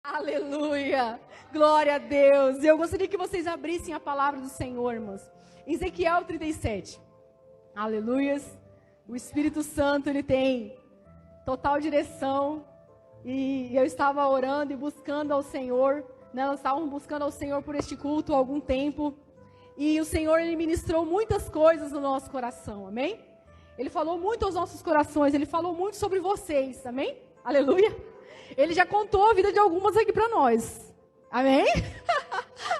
Aleluia! Glória a Deus! Eu gostaria que vocês abrissem a palavra do Senhor, irmãos. Ezequiel 37. Aleluias! O Espírito Santo, ele tem total direção. E eu estava orando e buscando ao Senhor. Nós estávamos buscando ao Senhor por este culto há algum tempo. E o Senhor, ele ministrou muitas coisas no nosso coração, amém? Ele falou muito aos nossos corações, ele falou muito sobre vocês, amém? Aleluia! Ele já contou a vida de algumas aqui para nós. Amém?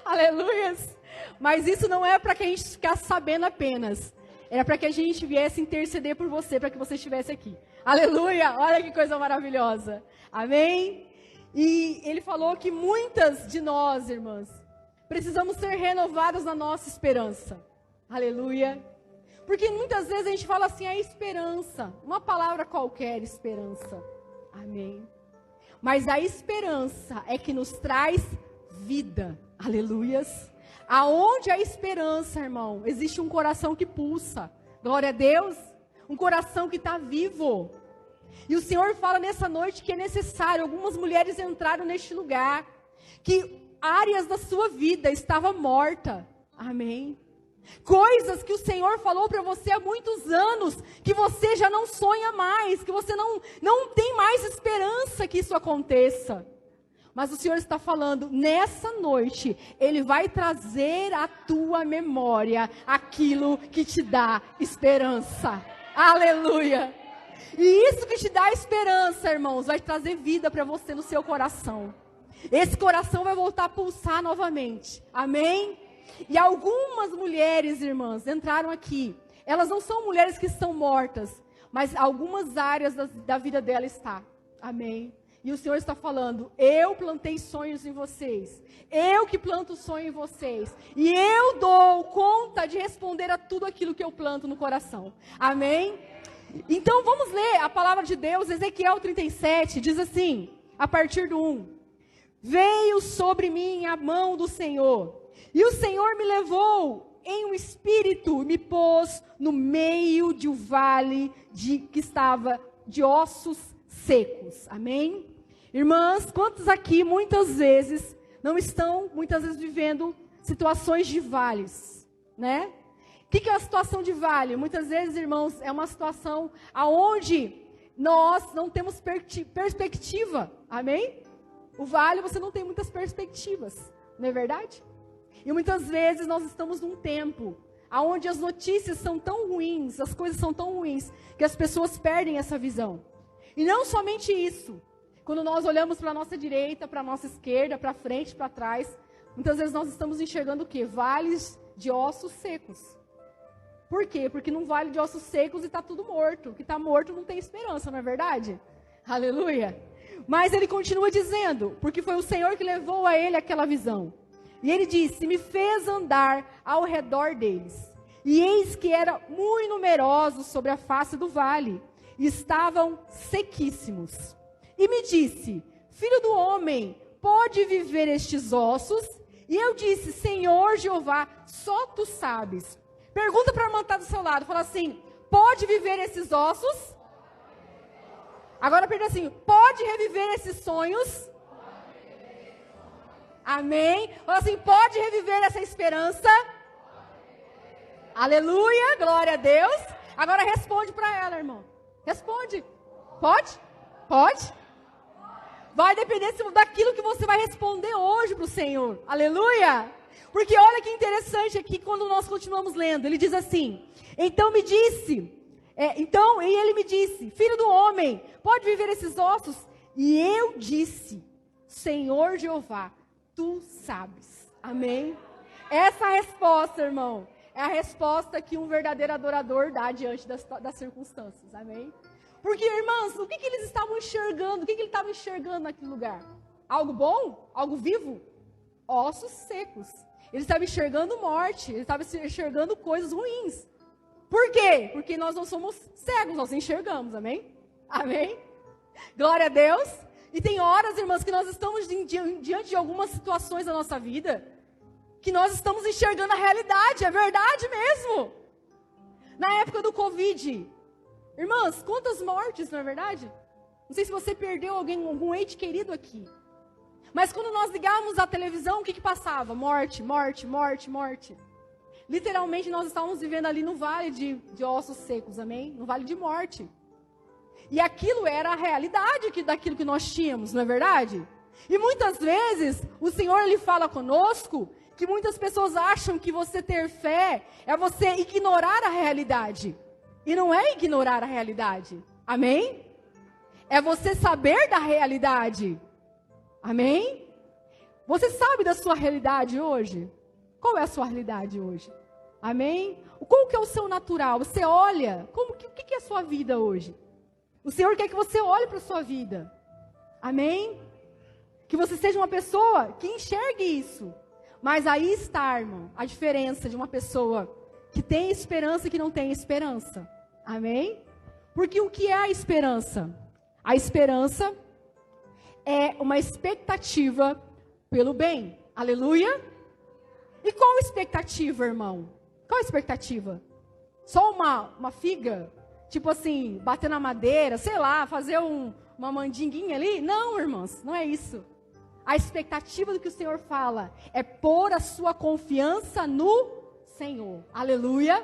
Aleluias. Mas isso não é para que a gente ficasse sabendo apenas. Era para que a gente viesse interceder por você, para que você estivesse aqui. Aleluia. Olha que coisa maravilhosa. Amém? E ele falou que muitas de nós, irmãs, precisamos ser renovadas na nossa esperança. Aleluia. Porque muitas vezes a gente fala assim, a esperança. Uma palavra qualquer, esperança. Amém. Mas a esperança é que nos traz vida. Aleluias. Aonde a esperança, irmão, existe um coração que pulsa. Glória a Deus. Um coração que está vivo. E o Senhor fala nessa noite que é necessário. Algumas mulheres entraram neste lugar. Que áreas da sua vida estavam mortas. Amém. Coisas que o Senhor falou para você há muitos anos, que você já não sonha mais, que você não tem mais esperança que isso aconteça. Mas o Senhor está falando, nessa noite, Ele vai trazer à tua memória aquilo que te dá esperança. Aleluia! E isso que te dá esperança, irmãos, vai trazer vida para você no seu coração. Esse coração vai voltar a pulsar novamente. Amém? E algumas mulheres, irmãs, entraram aqui. Elas não são mulheres que estão mortas, mas algumas áreas da vida dela está. Amém? E o Senhor está falando, eu plantei sonhos em vocês. Eu que planto sonho em vocês. E eu dou conta de responder a tudo aquilo que eu planto no coração. Amém? Então vamos ler a palavra de Deus. Ezequiel 37 diz assim, a partir do 1. Veio sobre mim a mão do Senhor. E o Senhor me levou em um espírito, me pôs no meio de um vale que estava de ossos secos. Amém? Irmãs, quantos aqui muitas vezes não estão, muitas vezes vivendo situações de vales, né? O que é a situação de vale? Muitas vezes, irmãos, é uma situação onde nós não temos perspectiva. Amém? O vale você não tem muitas perspectivas, não é verdade? E muitas vezes nós estamos num tempo onde as notícias são tão ruins, as coisas são tão ruins, que as pessoas perdem essa visão. E não somente isso. Quando nós olhamos para a nossa direita, para a nossa esquerda, para frente, para trás, muitas vezes nós estamos enxergando o quê? Vales de ossos secos. Por quê? Porque num vale de ossos secos está tudo morto. O que está morto não tem esperança, não é verdade? Aleluia! Mas ele continua dizendo, porque foi o Senhor que levou a ele aquela visão. E ele disse, me fez andar ao redor deles. E eis que eram muito numerosos sobre a face do vale. E estavam sequíssimos. E me disse, filho do homem, pode viver estes ossos? E eu disse, Senhor Jeová, só tu sabes. Pergunta para a irmã que está do seu lado. Fala assim, pode viver esses ossos? Agora pergunta assim, pode reviver esses sonhos? Amém? Fala assim, pode reviver essa esperança? Aleluia, glória a Deus. Agora responde para ela, irmão. Responde. Pode? Pode? Vai depender daquilo que você vai responder hoje para o Senhor. Aleluia. Porque olha que interessante aqui quando nós continuamos lendo. Ele diz assim, então ele me disse, filho do homem, pode viver esses ossos? E eu disse, Senhor Jeová, tu sabes. Amém? Essa resposta, irmão, é a resposta que um verdadeiro adorador dá diante das circunstâncias. Amém? Porque, irmãs, o que eles estavam enxergando? O que ele estava enxergando naquele lugar? Algo bom? Algo vivo? Ossos secos. Ele estava enxergando morte. Ele estava enxergando coisas ruins. Por quê? Porque nós não somos cegos, nós enxergamos. Amém? Amém? Glória a Deus. E tem horas, irmãs, que nós estamos diante de algumas situações da nossa vida, que nós estamos enxergando a realidade, é verdade mesmo. Na época do Covid, irmãs, quantas mortes, não é verdade? Não sei se você perdeu algum ente querido aqui. Mas quando nós ligávamos a televisão, o que passava? Morte, morte, morte, morte. Literalmente nós estávamos vivendo ali no vale de ossos secos, amém? No vale de morte. E aquilo era a realidade daquilo que nós tínhamos, não é verdade? E muitas vezes o Senhor Ele fala conosco que muitas pessoas acham que você ter fé é você ignorar a realidade. E não é ignorar a realidade, amém? É você saber da realidade, amém? Você sabe da sua realidade hoje? Qual é a sua realidade hoje? Amém? Qual que é o seu natural? Você olha, o que é a sua vida hoje? O Senhor quer que você olhe para a sua vida. Amém? Que você seja uma pessoa que enxergue isso. Mas aí está, irmão, a diferença de uma pessoa que tem esperança e que não tem esperança. Amém? Porque o que é a esperança? A esperança é uma expectativa pelo bem. Aleluia? E qual a expectativa, irmão? Qual a expectativa? Só uma figa? Tipo assim, bater na madeira, sei lá, fazer uma mandinguinha ali? Não, irmãos, não é isso. A expectativa do que o Senhor fala é pôr a sua confiança no Senhor. Aleluia.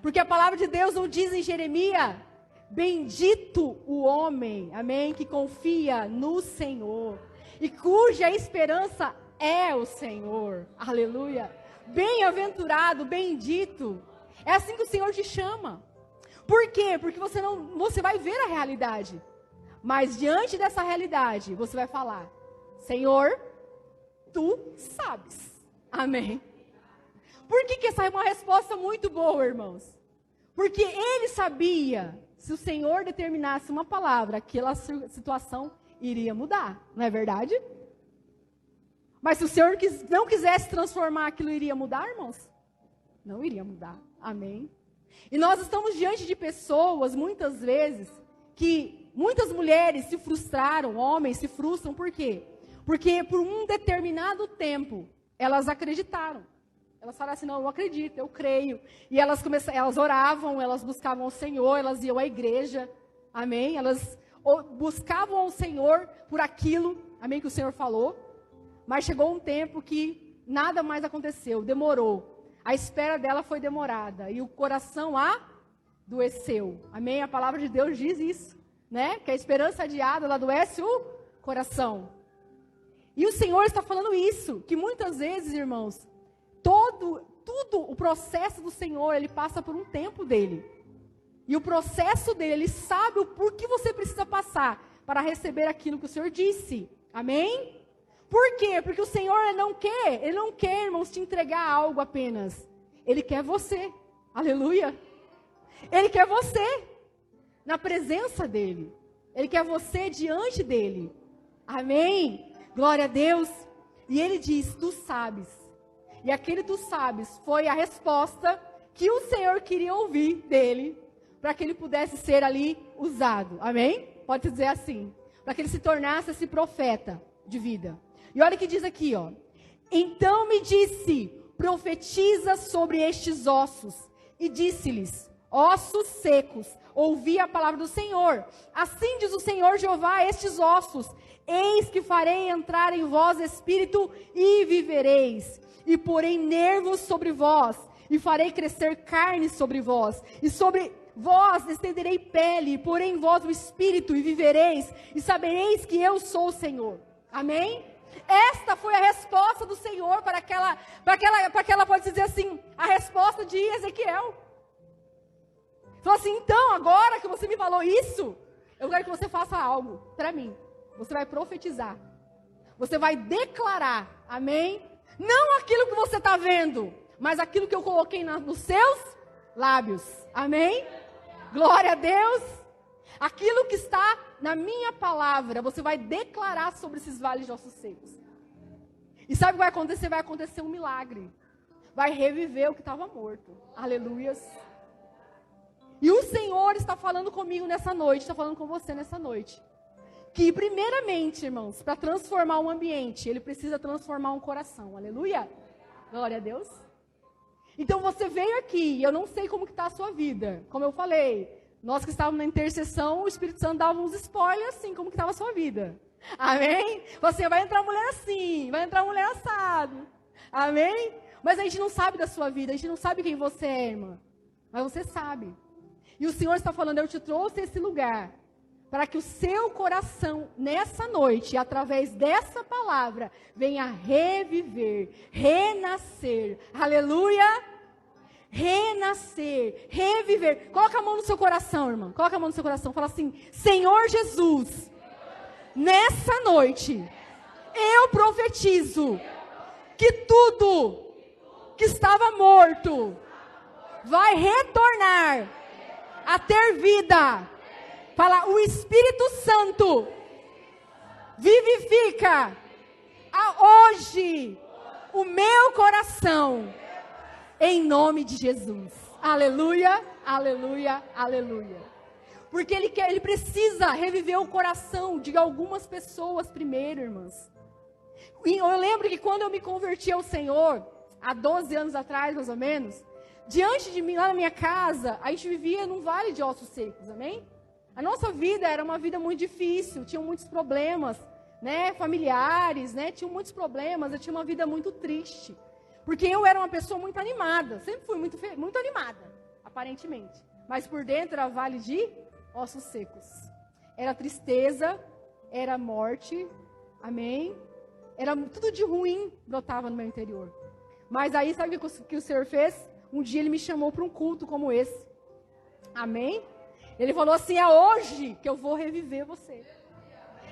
Porque a palavra de Deus não diz em Jeremias, bendito o homem, amém, que confia no Senhor e cuja esperança é o Senhor. Aleluia. Bem-aventurado, bendito. É assim que o Senhor te chama. Por quê? Porque você vai ver a realidade. Mas diante dessa realidade, você vai falar, Senhor, tu sabes. Amém. Por que essa é uma resposta muito boa, irmãos? Porque ele sabia, se o Senhor determinasse uma palavra, aquela situação iria mudar. Não é verdade? Mas se o Senhor não quisesse transformar, aquilo iria mudar, irmãos? Não iria mudar. Amém. E nós estamos diante de pessoas, muitas vezes, que muitas mulheres se frustraram, homens se frustram, por quê? Porque por um determinado tempo, elas acreditaram. Elas falaram assim, não, eu acredito, eu creio. E elas oravam, elas buscavam o Senhor, elas iam à igreja, amém? Elas buscavam o Senhor por aquilo, amém, que o Senhor falou. Mas chegou um tempo que nada mais aconteceu, demorou. A espera dela foi demorada e o coração adoeceu. Amém? A palavra de Deus diz isso, né? Que a esperança adiada, ela adoece o coração. E o Senhor está falando isso, que muitas vezes, irmãos, tudo o processo do Senhor, ele passa por um tempo dele. E o processo dele, ele sabe o porquê você precisa passar para receber aquilo que o Senhor disse. Amém? Por quê? Porque o Senhor ele não quer, irmãos, te entregar algo apenas. Ele quer você. Aleluia. Ele quer você na presença dele. Ele quer você diante dele. Amém? Glória a Deus. E ele diz, tu sabes. E aquele tu sabes foi a resposta que o Senhor queria ouvir dele, para que ele pudesse ser ali usado. Amém? Pode dizer assim. Para que ele se tornasse esse profeta de vida. E olha o que diz aqui, ó. Então me disse, profetiza sobre estes ossos. E disse-lhes, ossos secos, ouvi a palavra do Senhor. Assim diz o Senhor Jeová a estes ossos. Eis que farei entrar em vós espírito e vivereis. E porei nervos sobre vós. E farei crescer carne sobre vós. E sobre vós estenderei pele. E porei em vós o espírito e vivereis. E sabereis que eu sou o Senhor. Amém? Esta foi a resposta do Senhor para aquela, pode dizer assim, a resposta de Ezequiel. Falou assim, então, agora que você me falou isso, eu quero que você faça algo para mim. Você vai profetizar. Você vai declarar, amém? Não aquilo que você está vendo, mas aquilo que eu coloquei nos seus lábios. Amém? Glória a Deus. Aquilo que está na minha palavra, você vai declarar sobre esses vales de ossos secos. E sabe o que vai acontecer? Vai acontecer um milagre. Vai reviver o que estava morto. Aleluias. E o Senhor está falando comigo nessa noite, está falando com você nessa noite. Que primeiramente, irmãos, para transformar um ambiente, ele precisa transformar um coração. Aleluia. Glória a Deus. Então você veio aqui, eu não sei como que está a sua vida. Como eu falei, nós que estávamos na intercessão, o Espírito Santo dava uns spoilers assim, como que estava a sua vida. Amém? Você vai entrar mulher assim, vai entrar mulher assado. Amém? Mas a gente não sabe da sua vida, a gente não sabe quem você é, irmã. Mas você sabe. E o Senhor está falando, eu te trouxe esse lugar para que o seu coração, nessa noite, através dessa palavra, venha reviver, renascer. Aleluia! Renascer, reviver. Coloca a mão no seu coração, irmã. Coloca a mão no seu coração. Fala assim, Senhor Jesus, nessa noite, eu profetizo que tudo que estava morto vai retornar a ter vida. Fala, o Espírito Santo vivifica hoje o meu coração, em nome de Jesus. Aleluia, aleluia, aleluia. Porque ele precisa reviver o coração de algumas pessoas primeiro, irmãs. E eu lembro que quando eu me converti ao Senhor, há 12 anos atrás, mais ou menos, diante de mim, lá na minha casa, a gente vivia num vale de ossos secos, amém? A nossa vida era uma vida muito difícil, tinham muitos problemas, né, familiares, né, tinham muitos problemas, eu tinha uma vida muito triste. Porque eu era uma pessoa muito animada, sempre fui muito animada, aparentemente. Mas por dentro era vale de ossos secos. Era tristeza, era morte, amém? Era tudo de ruim brotava no meu interior. Mas aí, sabe o que o Senhor fez? Um dia Ele me chamou para um culto como esse. Amém? Ele falou assim, é hoje que eu vou reviver você.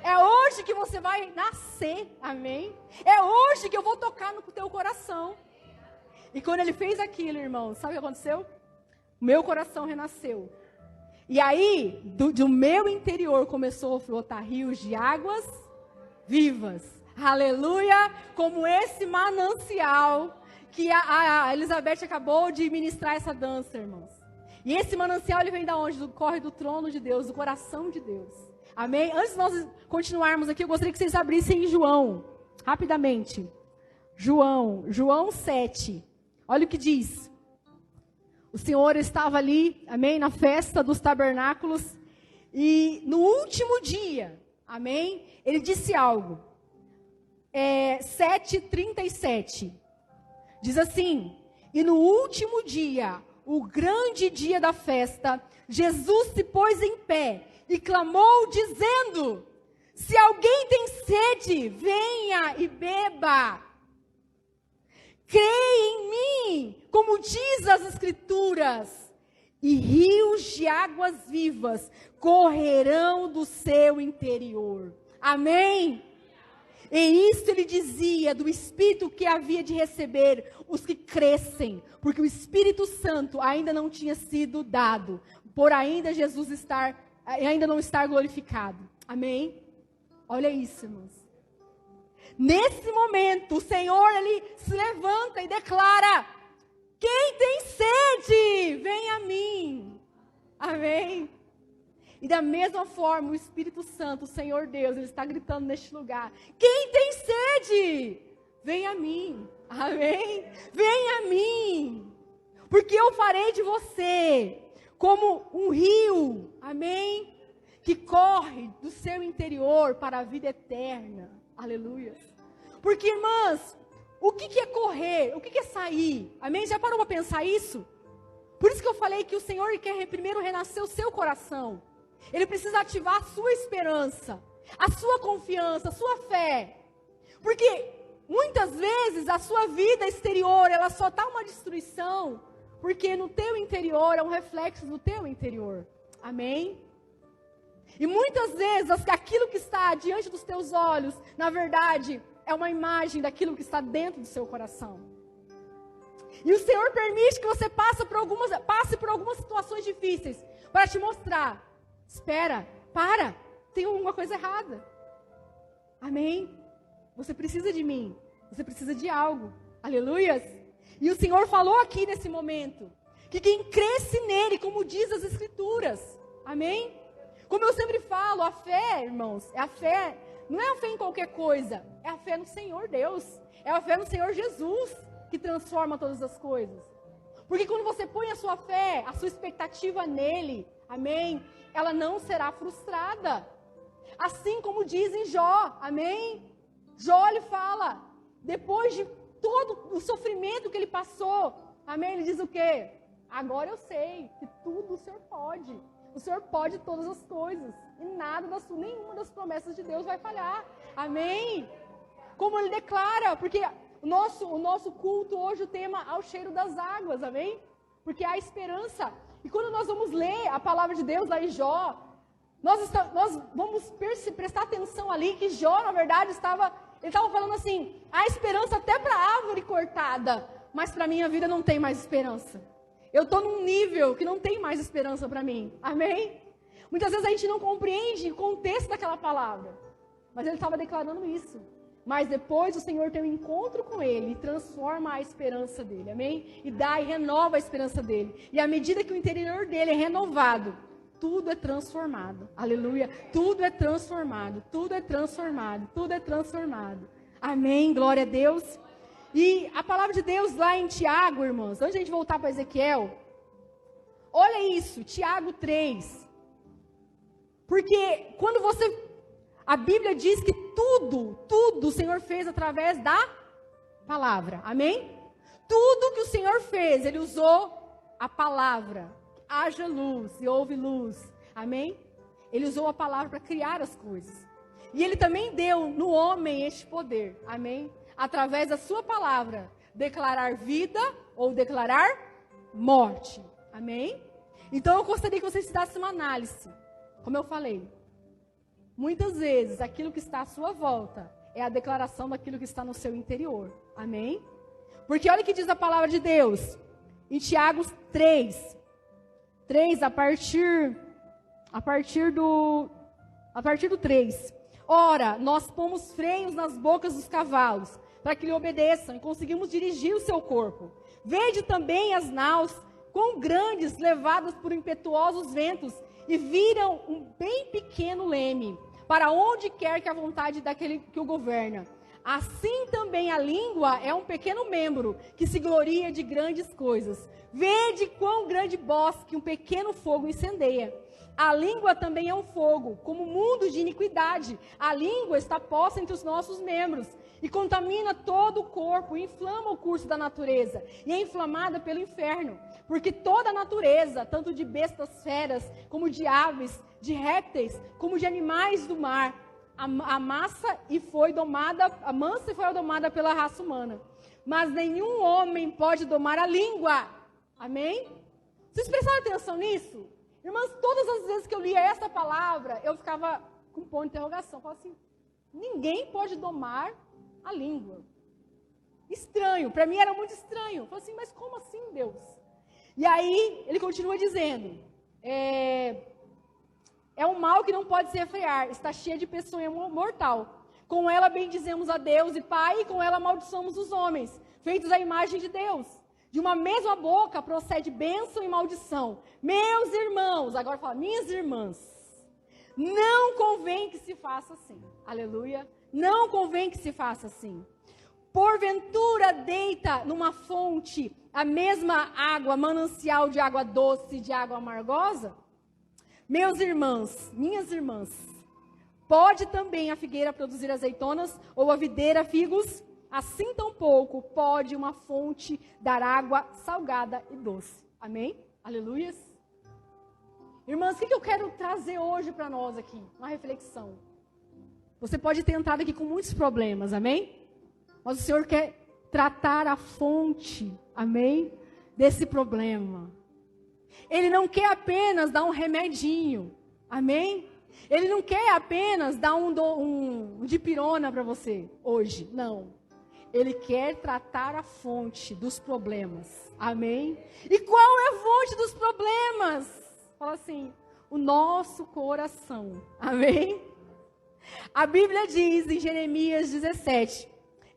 É hoje que você vai nascer, amém? É hoje que eu vou tocar no teu coração. E quando Ele fez aquilo, irmão, sabe o que aconteceu? O meu coração renasceu. E aí, do meu interior começou a brotar rios de águas vivas. Aleluia! Como esse manancial que a Elizabeth acabou de ministrar essa dança, irmãos. E esse manancial, ele vem da onde? Corre do trono de Deus, do coração de Deus. Amém? Antes de nós continuarmos aqui, eu gostaria que vocês abrissem em João, rapidamente. João 7. Olha o que diz. O Senhor estava ali, amém, na festa dos tabernáculos. E no último dia, amém, Ele disse algo. 7:37. Diz assim, e no último dia, o grande dia da festa, Jesus se pôs em pé e clamou dizendo, se alguém tem sede, venha e beba. Creia em mim, como diz as Escrituras, e rios de águas vivas correrão do seu interior. Amém? E isso ele dizia do Espírito que havia de receber os que crescem, porque o Espírito Santo ainda não tinha sido dado, por ainda Jesus ainda não estar glorificado. Amém? Olha isso, irmãos. Nesse momento, o Senhor, Ele se levanta e declara, quem tem sede, vem a mim. Amém? E da mesma forma, o Espírito Santo, o Senhor Deus, Ele está gritando neste lugar, quem tem sede, vem a mim. Amém? Vem a mim, porque eu farei de você como um rio, amém? Que corre do seu interior para a vida eterna. Aleluia. Porque, irmãs, o que é correr? O que é sair? Amém? Já parou para pensar isso? Por isso que eu falei que o Senhor quer primeiro renascer o seu coração. Ele precisa ativar a sua esperança, a sua confiança, a sua fé. Porque muitas vezes a sua vida exterior, ela só está uma destruição, porque no teu interior é um reflexo do teu interior. Amém? E muitas vezes aquilo que está diante dos teus olhos, na verdade, é uma imagem daquilo que está dentro do seu coração. E o Senhor permite que você passe por algumas situações difíceis, para te mostrar, espera, tem alguma coisa errada. Amém? Você precisa de mim, você precisa de algo. Aleluias? E o Senhor falou aqui nesse momento, que quem cresce nele, como diz as Escrituras, amém? Como eu sempre falo, a fé, irmãos, não é a fé em qualquer coisa, é a fé no Senhor Deus, é a fé no Senhor Jesus, que transforma todas as coisas. Porque quando você põe a sua fé, a sua expectativa nele, amém, ela não será frustrada. Assim como diz em Jó, amém? Jó, ele fala, depois de todo o sofrimento que ele passou, amém? Ele diz o quê? Agora eu sei que tudo o Senhor pode. O Senhor pode todas as coisas. E nenhuma das promessas de Deus vai falhar. Amém? Como ele declara, porque o nosso culto hoje, o tema ao cheiro das águas, amém? Porque há esperança. E quando nós vamos ler a palavra de Deus lá em Jó, nós vamos prestar atenção ali que Jó, na verdade, ele estava falando assim, há esperança até para a árvore cortada, mas para a minha vida não tem mais esperança. Eu estou num nível que não tem mais esperança para mim. Amém? Muitas vezes a gente não compreende o contexto daquela palavra. Mas ele estava declarando isso. Mas depois o Senhor tem um encontro com ele e transforma a esperança dele. Amém? E dá e renova a esperança dele. E à medida que o interior dele é renovado, tudo é transformado. Aleluia. Tudo é transformado. Tudo é transformado. Tudo é transformado. Amém? Glória a Deus. E a palavra de Deus lá em Tiago, irmãos, antes de a gente voltar para Ezequiel, olha isso, Tiago 3. Porque quando a Bíblia diz que tudo o Senhor fez através da palavra, amém? Tudo que o Senhor fez, Ele usou a palavra. Haja luz e houve luz, amém? Ele usou a palavra para criar as coisas. E Ele também deu no homem este poder, amém? Através da sua palavra, declarar vida ou declarar morte. Amém? Então eu gostaria que você fizesse uma análise. Como eu falei, muitas vezes aquilo que está à sua volta é a declaração daquilo que está no seu interior. Amém? Porque olha o que diz a palavra de Deus. Em Tiago 3, a partir do 3. Ora, nós pomos freios nas bocas dos cavalos, para que lhe obedeçam, e conseguimos dirigir o seu corpo. Vede também as naus, quão grandes, levadas por impetuosos ventos, e viram um bem pequeno leme, para onde quer que a vontade daquele que o governa. Assim também a língua é um pequeno membro, que se gloria de grandes coisas. Vede quão grande bosque um pequeno fogo incendeia. A língua também é um fogo, como mundo de iniquidade. A língua está posta entre os nossos membros, e contamina todo o corpo, e inflama o curso da natureza, e é inflamada pelo inferno. Porque toda a natureza, tanto de bestas feras, como de aves, de répteis, como de animais do mar, a mansa e foi domada pela raça humana. Mas nenhum homem pode domar a língua. Amém? Vocês prestaram atenção nisso? Irmãs, todas as vezes que eu lia essa palavra, eu ficava com um ponto de interrogação. Eu falava assim, ninguém pode domar a língua. Estranho, para mim era muito estranho. Eu falei assim, mas como assim, Deus? E aí, ele continua dizendo, é um mal que não pode se refrear, está cheia de peçonha mortal. Com ela bendizemos a Deus e Pai, e com ela amaldiçoamos os homens, feitos à imagem de Deus. De uma mesma boca procede bênção e maldição. Meus irmãos, agora fala, minhas irmãs, não convém que se faça assim. Aleluia. Não convém que se faça assim. Porventura deita numa fonte a mesma água, manancial de água doce e de água amargosa? Meus irmãos, minhas irmãs, pode também a figueira produzir azeitonas ou a videira figos? Assim tampouco pode uma fonte dar água salgada e doce. Amém? Aleluias. Irmãs, o que eu quero trazer hoje para nós aqui? Uma reflexão. Você pode ter entrado aqui com muitos problemas, amém? Mas o Senhor quer tratar a fonte, amém? Desse problema. Ele não quer apenas dar um remedinho, amém? Ele não quer apenas dar um dipirona para você hoje, não. Ele quer tratar a fonte dos problemas. Amém? E qual é a fonte dos problemas? Fala assim, o nosso coração. Amém? A Bíblia diz em Jeremias 17,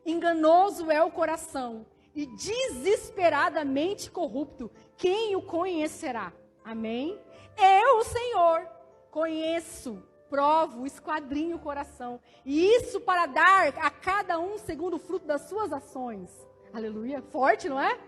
enganoso é o coração e desesperadamente corrupto, quem o conhecerá? Amém? Eu, o Senhor, conheço, provo, esquadrinho o coração. E isso para dar a cada um segundo o fruto das suas ações. Aleluia. Forte, não é?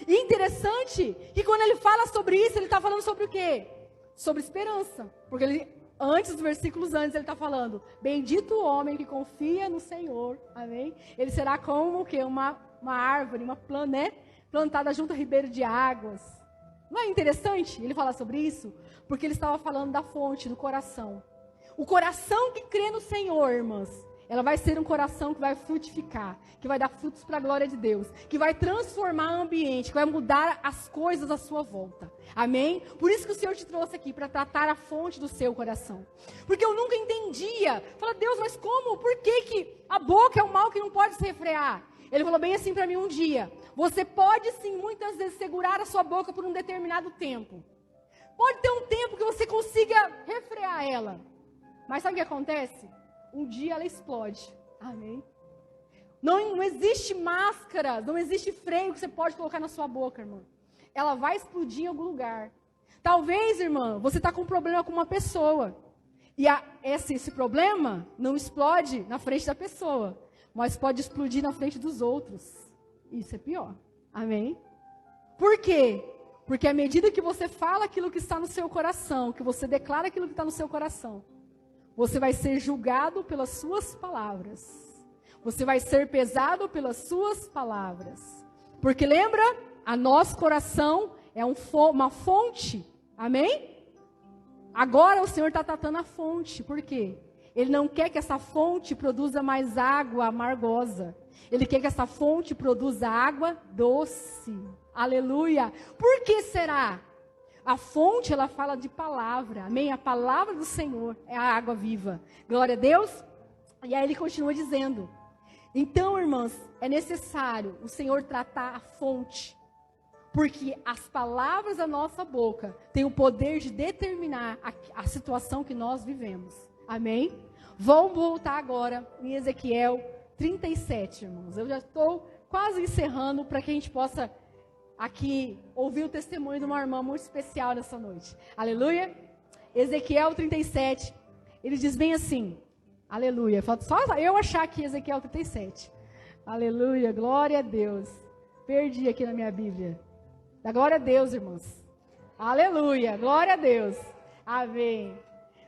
E interessante que quando ele fala sobre isso, ele está falando sobre o quê? Sobre esperança. Porque Antes, dos versículos antes, ele está falando, bendito o homem que confia no Senhor, amém? Ele será como o quê? Uma árvore, uma planta, né? Plantada junto ao ribeiro de águas. Não é interessante ele falar sobre isso? Porque ele estava falando da fonte, do coração. O coração que crê no Senhor, irmãs, ela vai ser um coração que vai frutificar, que vai dar frutos para a glória de Deus, que vai transformar o ambiente, que vai mudar as coisas à sua volta. Amém? Por isso que o Senhor te trouxe aqui, para tratar a fonte do seu coração. Porque eu nunca entendia. Fala, Deus, mas como? Por que a boca é um mal que não pode se refrear? Ele falou bem assim para mim um dia. Você pode sim, muitas vezes, segurar a sua boca por um determinado tempo. Pode ter um tempo que você consiga refrear ela. Mas sabe o que acontece? Um dia ela explode. Amém? Não existe máscara, não existe freio que você pode colocar na sua boca, irmã. Ela vai explodir em algum lugar. Talvez, irmã, você está com um problema com uma pessoa. E esse problema não explode na frente da pessoa, mas pode explodir na frente dos outros. Isso é pior. Amém? Por quê? Porque à medida que você fala aquilo que está no seu coração, que você declara aquilo que está no seu coração, você vai ser julgado pelas suas palavras. Você vai ser pesado pelas suas palavras. Porque lembra? A nosso coração é uma fonte. Amém? Agora o Senhor está tratando a fonte. Por quê? Ele não quer que essa fonte produza mais água amargosa. Ele quer que essa fonte produza água doce. Aleluia. Por que será? A fonte, ela fala de palavra. Amém? A palavra do Senhor é a água viva. Glória a Deus. E aí ele continua dizendo. Então, irmãs, é necessário o Senhor tratar a fonte. Porque as palavras da nossa boca têm o poder de determinar a situação que nós vivemos. Amém? Vamos voltar agora em Ezequiel 37, irmãos. Eu já estou quase encerrando para que a gente possa aqui ouvir o testemunho de uma irmã muito especial nessa noite. Aleluia? Ezequiel 37, ele diz bem assim, aleluia, falta só eu achar aqui Ezequiel 37. Aleluia, glória a Deus. Perdi aqui na minha Bíblia. Dá glória a Deus, irmãos. Aleluia, glória a Deus. Amém.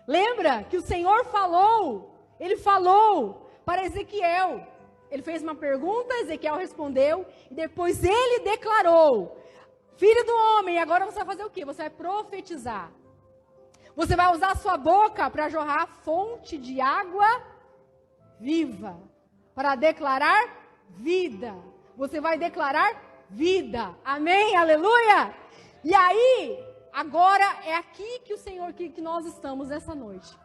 Lembra que o Senhor falou, ele falou para Ezequiel. Ele fez uma pergunta, Ezequiel respondeu, e depois ele declarou, filho do homem, agora você vai fazer o quê? Você vai profetizar. Você vai usar a sua boca para jorrar fonte de água viva, para declarar vida. Você vai declarar vida. Amém? Aleluia? E aí, agora é aqui que o Senhor, que nós estamos nessa noite.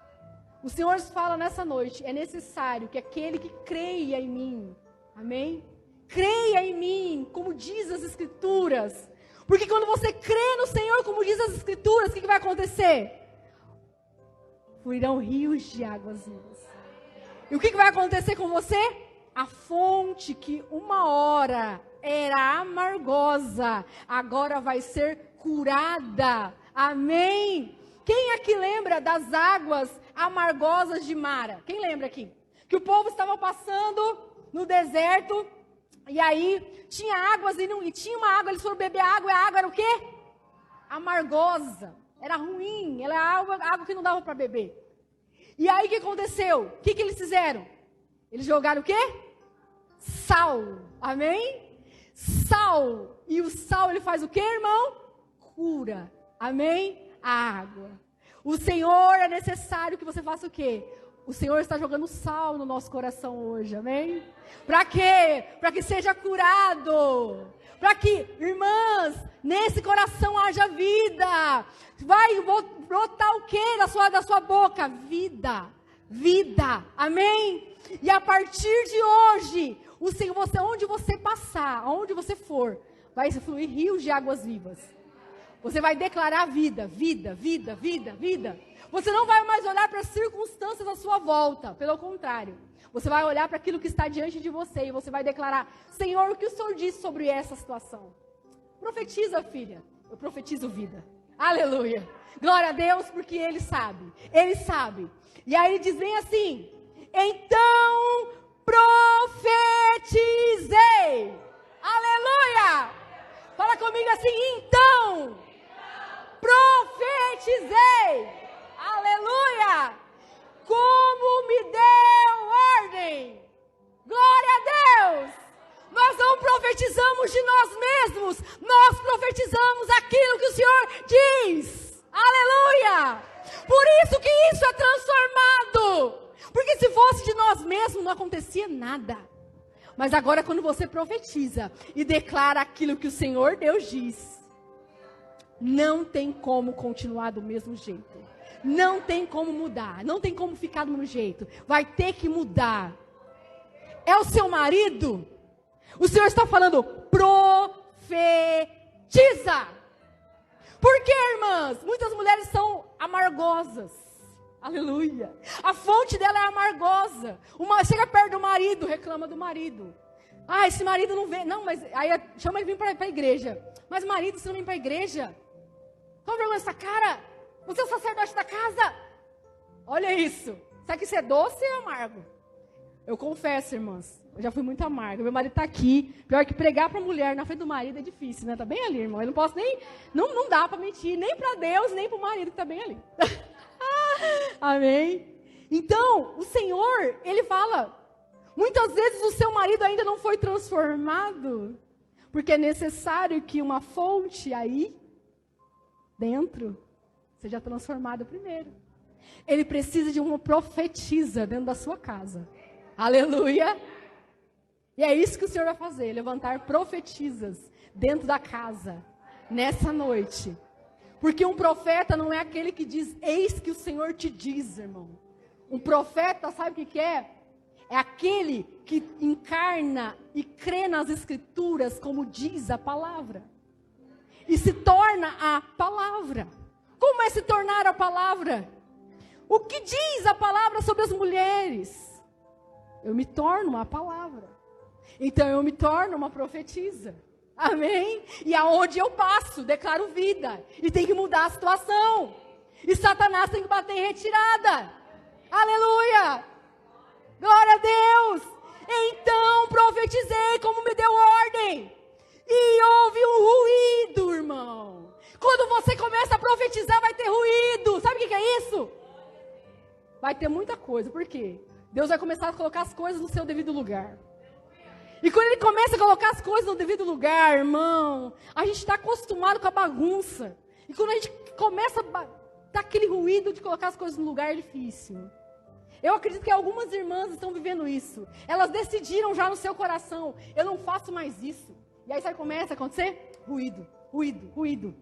O Senhor fala nessa noite, é necessário que aquele que creia em mim, amém? Creia em mim, como diz as Escrituras. Porque quando você crê no Senhor, como diz as Escrituras, o que vai acontecer? Fluirão rios de águas vivas. E o que vai acontecer com você? A fonte que uma hora era amargosa, agora vai ser curada. Amém? Quem aqui lembra das águas amargosas de Mara? Quem lembra aqui? Que o povo estava passando no deserto, e aí tinha águas e tinha uma água, eles foram beber água, e a água era o quê? Amargosa, era ruim, ela era água que não dava para beber. E aí o que aconteceu? O que eles fizeram? Eles jogaram o quê? Sal, amém? Sal, e o sal ele faz o quê, irmão? Cura, amém? A água. O Senhor, é necessário que você faça o quê? O Senhor está jogando sal no nosso coração hoje, amém? Para quê? Para que seja curado. Para que, irmãs, nesse coração haja vida. Vai brotar o quê da sua boca? Vida. Vida. Amém? E a partir de hoje, o Senhor, onde você passar, aonde você for, vai fluir rios de águas vivas. Você vai declarar vida, vida, vida, vida, vida. Você não vai mais olhar para as circunstâncias à sua volta. Pelo contrário, você vai olhar para aquilo que está diante de você e você vai declarar, Senhor, o que o Senhor disse sobre essa situação? Profetiza, filha. Eu profetizo vida. Aleluia. Glória a Deus, porque Ele sabe. Ele sabe. E aí ele diz bem assim, então profetizei. Aleluia. Fala comigo assim, então profetizei. Aleluia. profetizamos de nós mesmos, nós profetizamos aquilo que o Senhor diz. Aleluia! Por isso que isso é transformado. Porque se fosse de nós mesmos, não acontecia nada. Mas agora quando você profetiza e declara aquilo que o Senhor Deus diz, não tem como continuar do mesmo jeito. Não tem como mudar, não tem como ficar do mesmo jeito. Vai ter que mudar. É o seu marido? O Senhor está falando, profetiza. Por quê, irmãs? Muitas mulheres são amargosas. Aleluia. A fonte dela é amargosa. Chega perto do marido, reclama do marido. Ah, esse marido não vem. Não, mas aí chama ele vir para a igreja. Mas marido, você não vem para a igreja? Toma vergonha nessa cara. Você é o sacerdote da casa. Olha isso. Será que isso é doce ou é amargo? Eu confesso, irmãs. Eu já fui muito amarga. Meu marido está aqui. Pior que pregar para a mulher na frente do marido é difícil, né? Está bem ali, irmão. Eu não posso nem... Não dá para mentir. Nem para Deus, nem para o marido que está bem ali. Amém? Então, o Senhor, Ele fala, muitas vezes o seu marido ainda não foi transformado, porque é necessário que uma fonte aí, dentro, seja transformada primeiro. Ele precisa de uma profetisa dentro da sua casa. Aleluia! E é isso que o Senhor vai fazer, levantar profetisas dentro da casa, nessa noite. Porque um profeta não é aquele que diz, eis que o Senhor te diz, irmão. Um profeta, sabe o que é? É aquele que encarna e crê nas Escrituras como diz a palavra. E se torna a palavra. Como é se tornar a palavra? O que diz a palavra sobre as mulheres? Eu me torno uma palavra. Então eu me torno uma profetisa. Amém? E aonde eu passo, declaro vida. E tem que mudar a situação. E Satanás tem que bater em retirada. Aleluia! Glória a Deus! Então profetizei como me deu ordem. E houve um ruído, irmão. Quando você começa a profetizar, vai ter ruído. Sabe o que é isso? Vai ter muita coisa. Por quê? Deus vai começar a colocar as coisas no seu devido lugar. E quando Ele começa a colocar as coisas no devido lugar, irmão, a gente está acostumado com a bagunça. E quando a gente começa a dar aquele ruído de colocar as coisas no lugar, é difícil. Eu acredito que algumas irmãs estão vivendo isso. Elas decidiram já no seu coração, eu não faço mais isso. E aí sabe o que começa a acontecer? Ruído, ruído, ruído.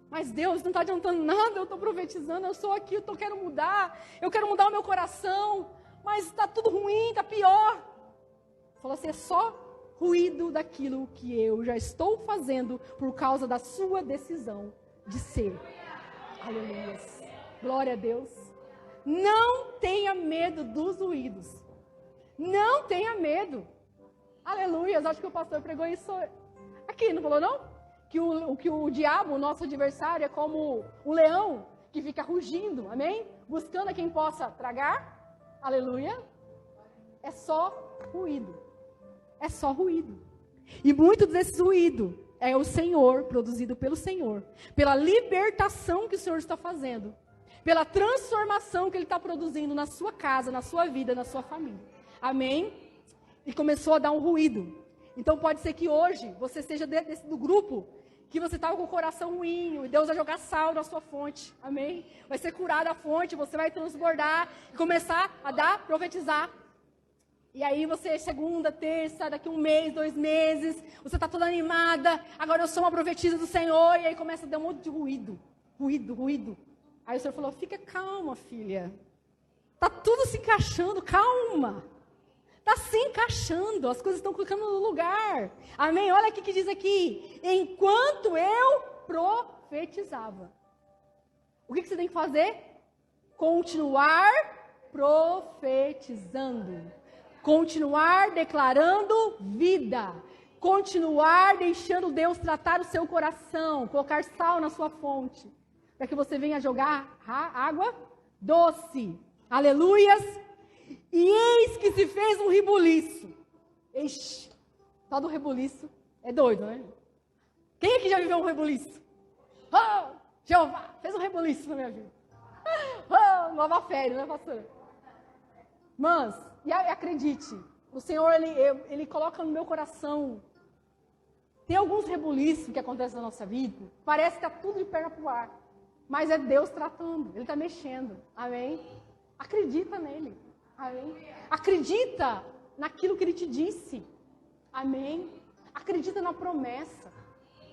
Mas Deus, não está adiantando nada, eu estou profetizando, eu sou aqui, eu quero mudar o meu coração, mas está tudo ruim, está pior. Falou assim, é só ruído daquilo que eu já estou fazendo por causa da sua decisão de ser. Aleluia. Glória a Deus. Não tenha medo dos ruídos. Não tenha medo. Aleluia. Acho que o pastor pregou isso aqui, não falou não? Que o diabo, o nosso adversário, é como um leão que fica rugindo, amém? Buscando a quem possa tragar. Aleluia. É só ruído. É só ruído. E muito desse ruído é o Senhor, produzido pelo Senhor. Pela libertação que o Senhor está fazendo. Pela transformação que Ele está produzindo na sua casa, na sua vida, na sua família. Amém? E começou a dar um ruído. Então pode ser que hoje você seja do grupo que você estava com o coração ruim. E Deus vai jogar sal na sua fonte. Amém? Vai ser curada a fonte, você vai transbordar e começar a profetizar. E aí você, segunda, terça, daqui um mês, 2 meses, você está toda animada, agora eu sou uma profetisa do Senhor, e aí começa a dar um monte de ruído, ruído, ruído. Aí o Senhor falou, fica calma, filha, está tudo se encaixando, calma, está se encaixando, as coisas estão ficando no lugar, amém? Olha o que diz aqui, enquanto eu profetizava. O que você tem que fazer? Continuar profetizando. Continuar declarando vida. Continuar deixando Deus tratar o seu coração. Colocar sal na sua fonte. Para que você venha jogar água doce. Aleluias. E eis que se fez um rebuliço. Ixi, tal do rebuliço é doido, né? Quem aqui já viveu um rebuliço? Oh, Jeová fez um rebuliço na minha vida. Oh, nova férias, né, pastora? Mas... E acredite, o Senhor, Ele coloca no meu coração Tem alguns rebuliços que acontecem na nossa vida, parece que está tudo de perna para o ar. Mas é Deus tratando, Ele está mexendo. Amém? Acredita nele. Amém? Acredita naquilo que Ele te disse. Amém? Acredita na promessa.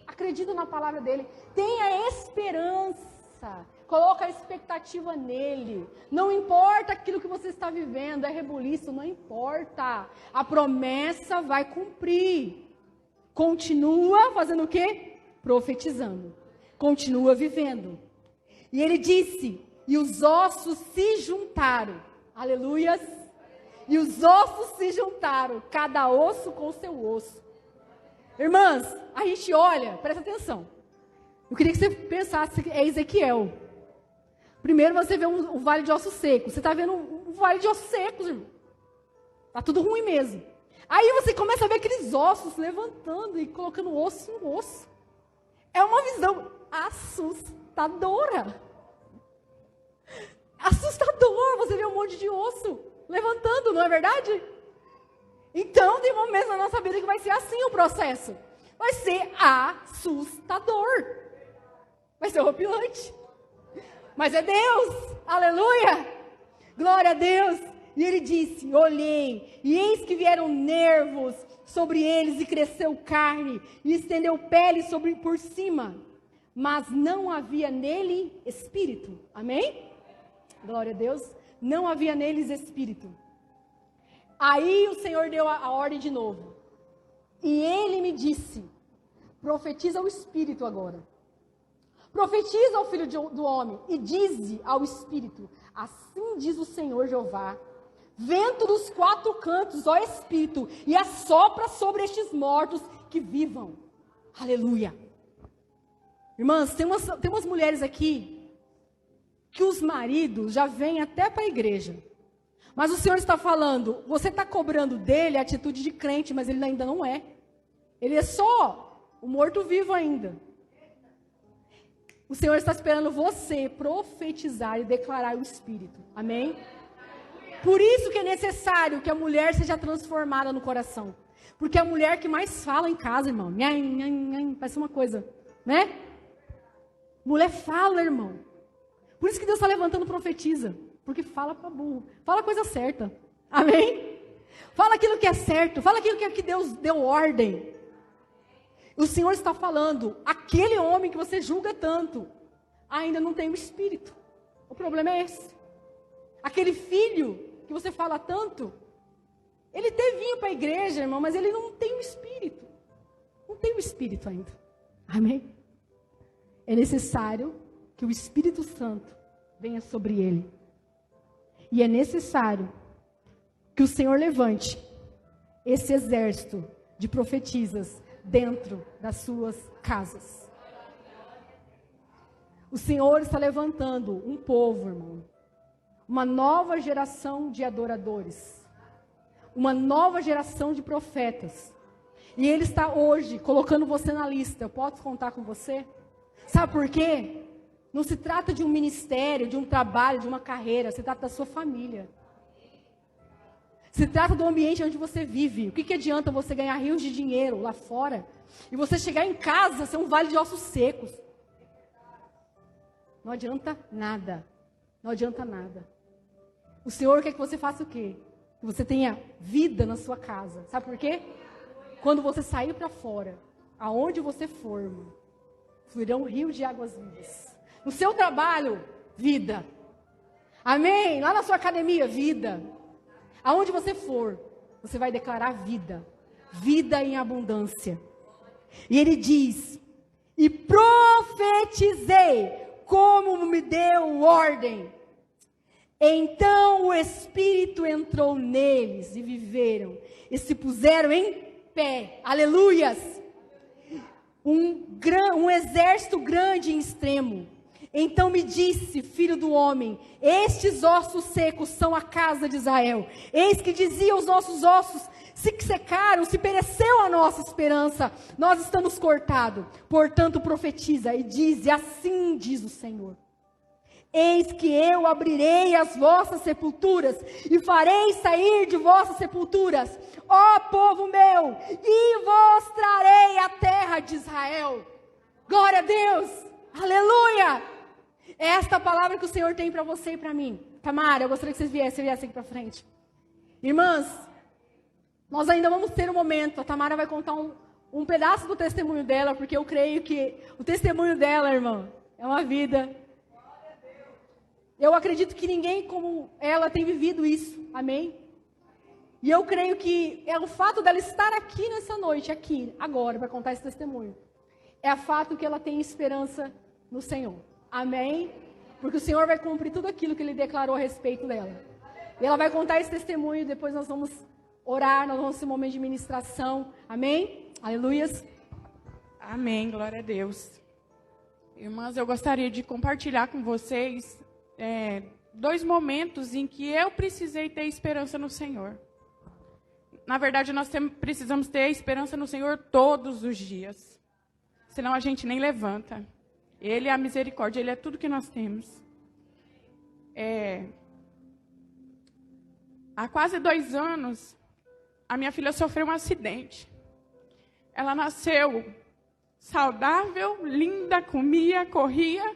Acredita na palavra dEle. Tenha esperança. Coloca a expectativa nele. Não importa aquilo que você está vivendo, é rebuliço, não importa. A promessa vai cumprir. Continua fazendo o quê? Profetizando. Continua vivendo. E ele disse, e os ossos se juntaram. Aleluias. E os ossos se juntaram, cada osso com o seu osso. Irmãs, a gente olha, presta atenção. Eu queria que você pensasse, é Ezequiel. Primeiro você vê um vale de ossos secos. Você está vendo um vale de ossos secos, irmão. Está tudo ruim mesmo. Aí você começa a ver aqueles ossos levantando e colocando osso no osso. É uma visão assustadora. Assustador, você vê um monte de osso levantando, não é verdade? Então, tem momentos na nossa vida que vai ser assim o processo. Vai ser assustador. Vai ser horripilante. Mas é Deus, aleluia, glória a Deus. E ele disse, olhei, e eis que vieram nervos sobre eles, e cresceu carne, e estendeu pele por cima, mas não havia nele espírito. Amém? Glória a Deus. Não havia neles espírito. Aí o Senhor deu a ordem de novo. E ele me disse, profetiza o espírito agora. Profetiza ao filho do homem e dize ao espírito, assim diz o Senhor Jeová, vento dos quatro cantos, ó espírito, e assopra sobre estes mortos que vivam. Aleluia. Irmãs, tem umas mulheres aqui que os maridos já vêm até para a igreja. Mas o Senhor está falando, você está cobrando dele a atitude de crente, mas ele ainda não é. Ele é só o morto-vivo ainda. O Senhor está esperando você profetizar e declarar o Espírito. Amém? Por isso que é necessário que a mulher seja transformada no coração. Porque é a mulher que mais fala em casa, irmão. Parece uma coisa, né? Mulher fala, irmão. Por isso que Deus está levantando profetiza. Porque fala para burro. Fala a coisa certa. Amém? Fala aquilo que é certo. Fala aquilo que Deus deu ordem. O Senhor está falando, aquele homem que você julga tanto, ainda não tem o espírito. O problema é esse. Aquele filho que você fala tanto, ele até vinha para a igreja, irmão, mas ele não tem o espírito. Não tem o espírito ainda. Amém? É necessário que o Espírito Santo venha sobre ele. E é necessário que o Senhor levante esse exército de profetisas dentro das suas casas. O Senhor está levantando um povo, irmão. Uma nova geração de adoradores. Uma nova geração de profetas. E Ele está hoje colocando você na lista. Eu posso contar com você? Sabe por quê? Não se trata de um ministério, de um trabalho, de uma carreira. Se trata da sua família. Se trata do ambiente onde você vive. O que adianta você ganhar rios de dinheiro lá fora e você chegar em casa ser um vale de ossos secos? Não adianta nada. Não adianta nada. O Senhor quer que você faça o quê? Que você tenha vida na sua casa. Sabe por quê? Quando você sair para fora, aonde você for, fluirão rios de águas vivas. No seu trabalho, vida. Amém? Lá na sua academia, vida. Aonde você for, você vai declarar vida. Vida em abundância. E ele diz, e profetizei como me deu ordem. Então o Espírito entrou neles e viveram. E se puseram em pé. Aleluias. Um exército grande e extremo. Então me disse, filho do homem, estes ossos secos são a casa de Israel. Eis que dizia os nossos ossos, se secaram, se pereceu a nossa esperança, nós estamos cortados. Portanto profetiza e diz, assim diz o Senhor. Eis que eu abrirei as vossas sepulturas e farei sair de vossas sepulturas, ó povo meu, e vos trarei a terra de Israel. Glória a Deus, aleluia. É esta palavra que o Senhor tem para você e para mim. Tamara, eu gostaria que vocês viessem aqui para frente. Irmãs, nós ainda vamos ter um momento, a Tamara vai contar um pedaço do testemunho dela, porque eu creio que o testemunho dela, irmã, é uma vida. Eu acredito que ninguém como ela tem vivido isso, amém? E eu creio que é o fato dela estar aqui nessa noite, aqui, agora, para contar esse testemunho. É o fato que ela tem esperança no Senhor, amém? Porque o Senhor vai cumprir tudo aquilo que Ele declarou a respeito dela. E ela vai contar esse testemunho, depois nós vamos orar, nós vamos ter um momento de ministração, amém? Aleluias. Amém, glória a Deus. Irmãs, eu gostaria de compartilhar com vocês 2 momentos em que eu precisei ter esperança no Senhor. Na verdade, nós precisamos ter esperança no Senhor todos os dias. Senão a gente nem levanta. Ele é a misericórdia, Ele é tudo que nós temos. Há quase 2 anos, a minha filha sofreu um acidente. Ela nasceu saudável, linda, comia, corria.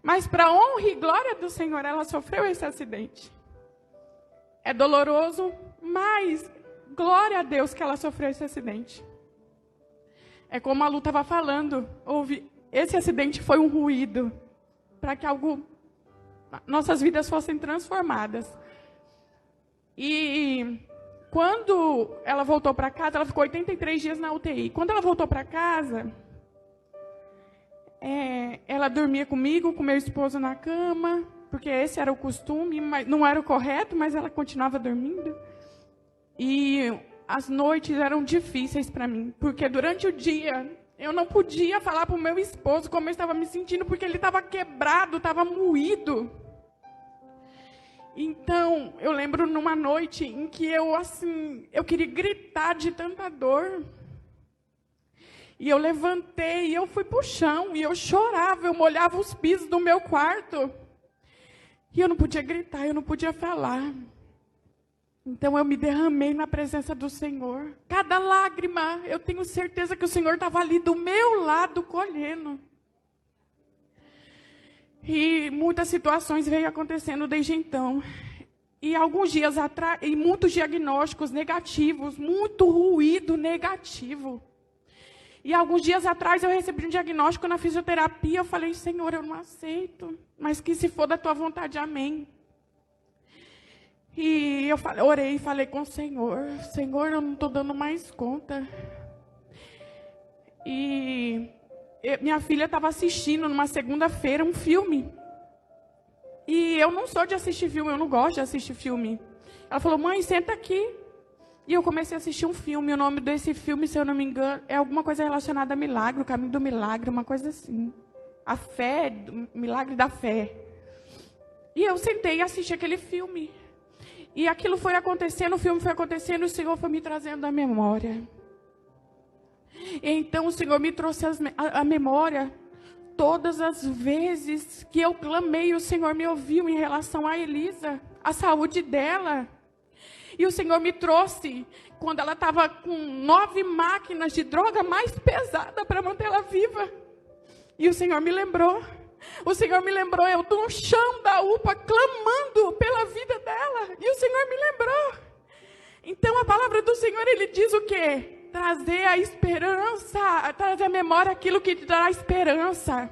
Mas para honra e glória do Senhor, ela sofreu esse acidente. É doloroso, mas glória a Deus que ela sofreu esse acidente. É como a Lu estava falando, esse acidente foi um ruído para que nossas vidas fossem transformadas. E quando ela voltou para casa, ela ficou 83 dias na UTI. Quando ela voltou para casa, ela dormia comigo, com meu esposo na cama, porque esse era o costume, mas não era o correto, mas ela continuava dormindo. E as noites eram difíceis para mim, porque durante o dia eu não podia falar para o meu esposo como eu estava me sentindo, porque ele estava quebrado, estava moído. Então, eu lembro numa noite em que eu queria gritar de tanta dor. E eu levantei, e eu fui para o chão, e eu chorava, eu molhava os pisos do meu quarto. E eu não podia gritar, eu não podia falar. Então eu me derramei na presença do Senhor. Cada lágrima, eu tenho certeza que o Senhor estava ali do meu lado, colhendo. E muitas situações veio acontecendo desde então. E alguns dias atrás, e muitos diagnósticos negativos, muito ruído negativo. E alguns dias atrás eu recebi um diagnóstico na fisioterapia. Eu falei, Senhor, eu não aceito, mas que se for da tua vontade, amém. E eu orei e falei com o Senhor, Senhor, eu não estou dando mais conta. E minha filha estava assistindo numa segunda-feira um filme. E eu não sou de assistir filme, eu não gosto de assistir filme. Ela falou, mãe, senta aqui. E eu comecei a assistir um filme, o nome desse filme, se eu não me engano, é alguma coisa relacionada a milagre, o caminho do milagre, uma coisa assim. A fé, o milagre da fé. E eu sentei e assisti aquele filme. E aquilo foi acontecendo, o filme foi acontecendo, e o Senhor foi me trazendo à memória. Então o Senhor me trouxe à memória todas as vezes que eu clamei, o Senhor me ouviu em relação a Elisa, a saúde dela. E o Senhor me trouxe quando ela estava com 9 máquinas de droga mais pesada para mantê-la viva. E o Senhor me lembrou. O Senhor me lembrou, eu estou no chão da UPA clamando pela vida dela. E o Senhor me lembrou. Então a palavra do Senhor, Ele diz o quê? Trazer a esperança, trazer à memória aquilo que te dá esperança.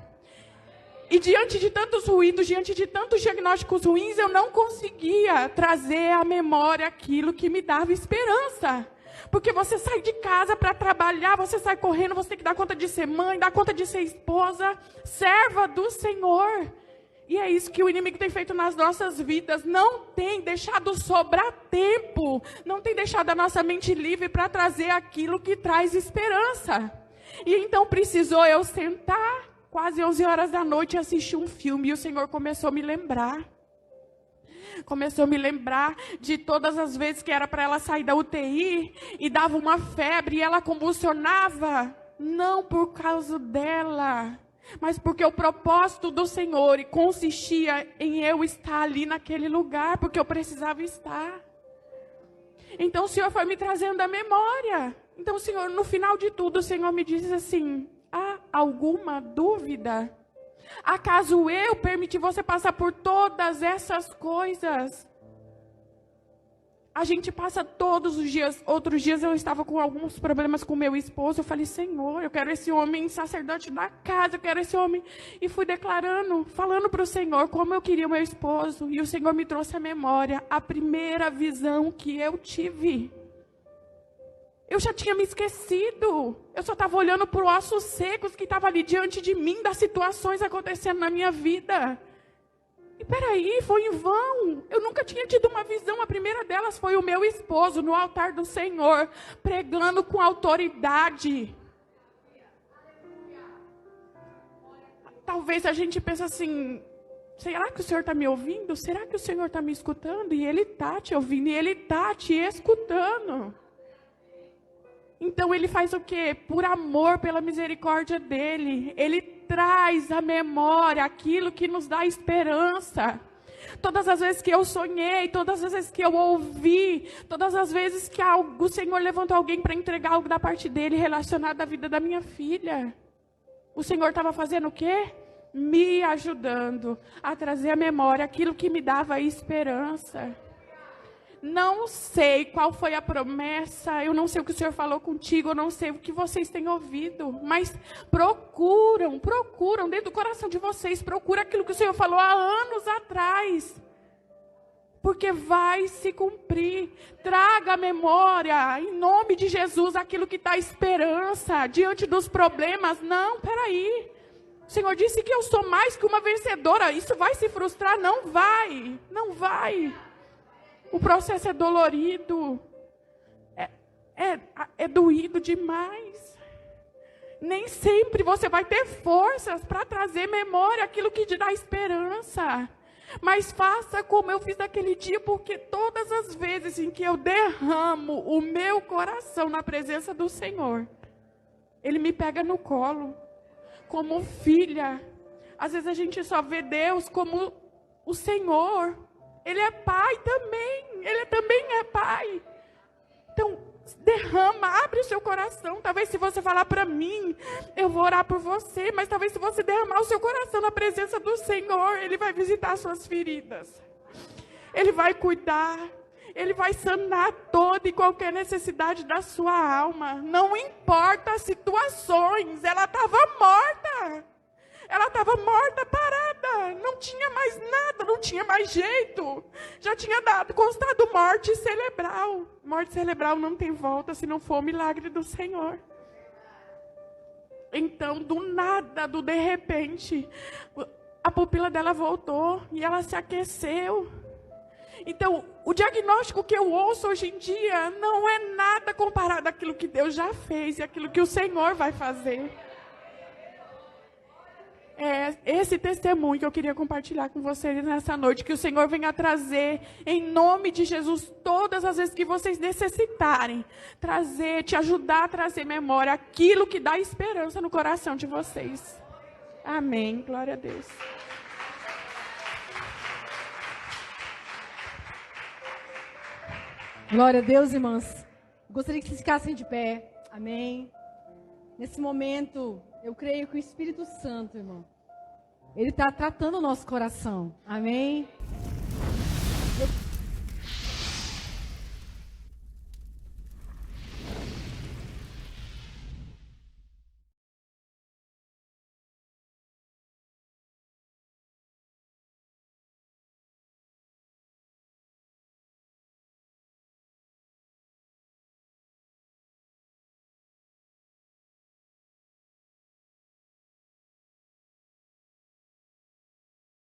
E diante de tantos ruídos, diante de tantos diagnósticos ruins, eu não conseguia trazer à memória aquilo que me dava esperança. Porque você sai de casa para trabalhar, você sai correndo, você tem que dar conta de ser mãe, dar conta de ser esposa, serva do Senhor. E é isso que o inimigo tem feito nas nossas vidas. Não tem deixado sobrar tempo, não tem deixado a nossa mente livre para trazer aquilo que traz esperança. E então precisou eu sentar, quase 11 horas da noite, e assistir um filme. E o Senhor começou a me lembrar. Começou a me lembrar de todas as vezes que era para ela sair da UTI e dava uma febre e ela convulsionava. Não por causa dela, mas porque o propósito do Senhor consistia em eu estar ali naquele lugar, porque eu precisava estar. Então o Senhor foi me trazendo a memória. Então o Senhor, no final de tudo, o Senhor me diz assim: há alguma dúvida? Acaso eu permiti você passar por todas essas coisas? A gente passa todos os dias. Outros dias eu estava com alguns problemas com meu esposo. Eu falei: Senhor, eu quero esse homem sacerdote da casa. Eu quero esse homem. E fui declarando, falando para o Senhor como eu queria o meu esposo. E o Senhor me trouxe à memória a primeira visão que eu tive. Eu já tinha me esquecido. Eu só estava olhando para os ossos secos que estavam ali diante de mim, das situações acontecendo na minha vida. E peraí, foi em vão. Eu nunca tinha tido uma visão. A primeira delas foi o meu esposo no altar do Senhor, pregando com autoridade. Talvez a gente pense assim: será que o Senhor está me ouvindo? Será que o Senhor está me escutando? E Ele está te ouvindo, e Ele está te escutando. Então Ele faz o quê? Por amor, pela misericórdia dEle, Ele traz à memória aquilo que nos dá esperança. Todas as vezes que eu sonhei, todas as vezes que eu ouvi, todas as vezes que o Senhor levantou alguém para entregar algo da parte dEle relacionado à vida da minha filha. O Senhor estava fazendo o quê? Me ajudando a trazer à memória aquilo que me dava esperança. Não sei qual foi a promessa, eu não sei o que o Senhor falou contigo, eu não sei o que vocês têm ouvido, mas procuram dentro do coração de vocês, procura aquilo que o Senhor falou há anos atrás, porque vai se cumprir. Traga à memória, em nome de Jesus, aquilo que dá esperança diante dos problemas. Não, peraí, o Senhor disse que eu sou mais que uma vencedora, isso vai se frustrar? Não vai. O processo é dolorido, é doído demais. Nem sempre você vai ter forças para trazer memória aquilo que te dá esperança. Mas faça como eu fiz naquele dia, porque todas as vezes em que eu derramo o meu coração na presença do Senhor, Ele me pega no colo, como filha. Às vezes a gente só vê Deus como o Senhor. Ele é pai também, Ele também é pai. Então, derrama, abre o seu coração. Talvez se você falar para mim, eu vou orar por você. Mas talvez se você derramar o seu coração na presença do Senhor, Ele vai visitar suas feridas. Ele vai cuidar. Ele vai sanar toda e qualquer necessidade da sua alma. Não importa as situações, ela estava morta. Ela estava morta, parada, não tinha mais nada, não tinha mais jeito. Já tinha constado morte cerebral. Morte cerebral não tem volta se não for o milagre do Senhor. Então, do nada, do de repente, a pupila dela voltou e ela se aqueceu. Então, o diagnóstico que eu ouço hoje em dia não é nada comparado àquilo que Deus já fez e àquilo que o Senhor vai fazer. É esse testemunho que eu queria compartilhar com vocês nessa noite, que o Senhor venha trazer, em nome de Jesus, todas as vezes que vocês necessitarem, te ajudar a trazer memória, aquilo que dá esperança no coração de vocês. Amém, glória a Deus. Glória a Deus, irmãs. Gostaria que vocês ficassem de pé, amém. Nesse momento, eu creio que o Espírito Santo, irmão, Ele está tratando o nosso coração. Amém?